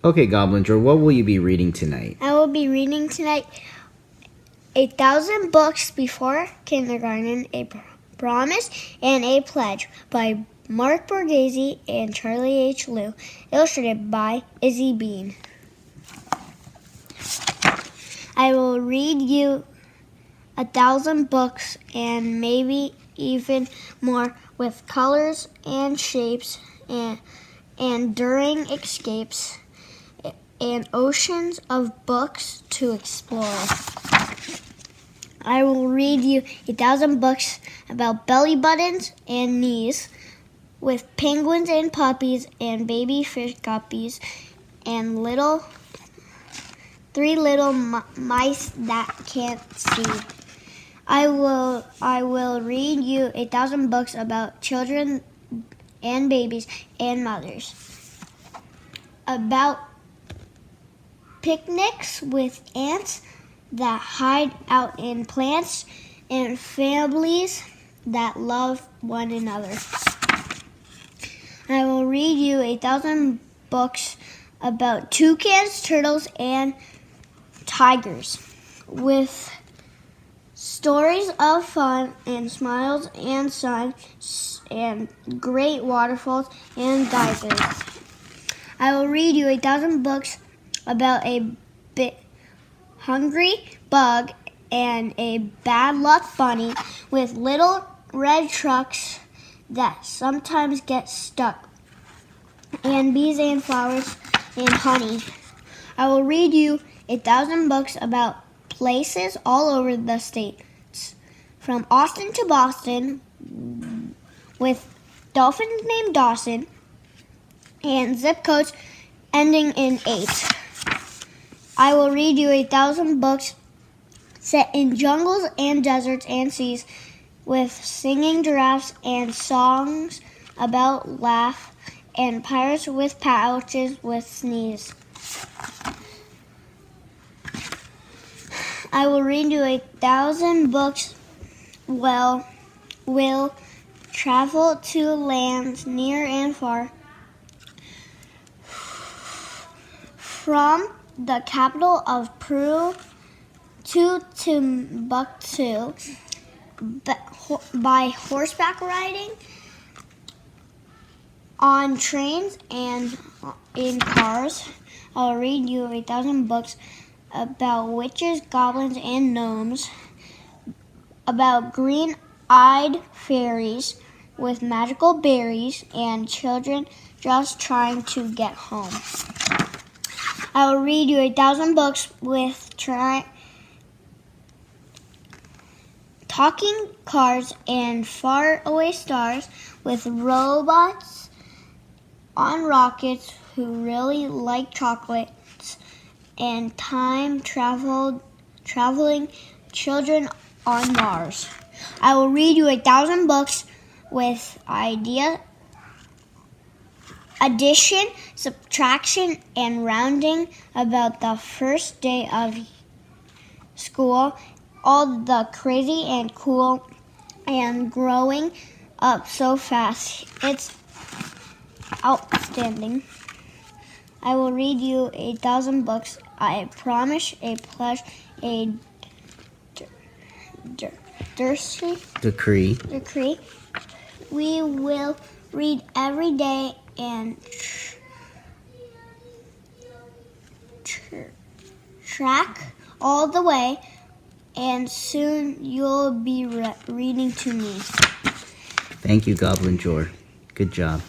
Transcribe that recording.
Okay, Goblin Joe, what will you be reading tonight? I will be reading tonight 1,000 Books Before Kindergarten, A Promise and a Pledge by Mark Borghese and Charlie H. Liu, illustrated by Izzy Bean. I will read you 1,000 books and maybe even more with colors and shapes and during escapes and oceans of books to explore. I will read you 1,000 books about belly buttons and knees with penguins and puppies and baby fish guppies and three little mice that can't see. I will read you 1,000 books about children and babies and mothers, about picnics with ants that hide out in plants and families that love one another. I will read you 1,000 books about toucans, turtles, and tigers, with stories of fun and smiles and sun and great waterfalls and geysers. I will read you 1,000 books about a bit hungry bug and a bad luck bunny with little red trucks that sometimes get stuck, and bees and flowers and honey. I will read you 1,000 books about places all over the states, from Austin to Boston, with dolphins named Dawson, and zip codes ending in 8. I will read you 1,000 books set in jungles and deserts and seas, with singing giraffes and songs about laugh, and pirates with pouches with sneeze. I will read you 1,000 books. Will travel to lands near and far, from the capital of Peru to Timbuktu, by horseback riding, on trains, and in cars. I'll read you 1,000 books about witches, goblins, and gnomes, about green-eyed fairies with magical berries, and children just trying to get home. I will read you 1,000 books with talking cars and faraway stars, with robots on rockets who really like chocolates, and traveling children on Mars. I will read you 1,000 books with addition, subtraction, and rounding, about the first day of school, all the crazy and cool, and growing up so fast. It's outstanding. I will read you 1,000 books. I promise, a pledge, a decree. We will read every day and track all the way, and soon you'll be reading to me. Thank you, Goblin Joe. Good job.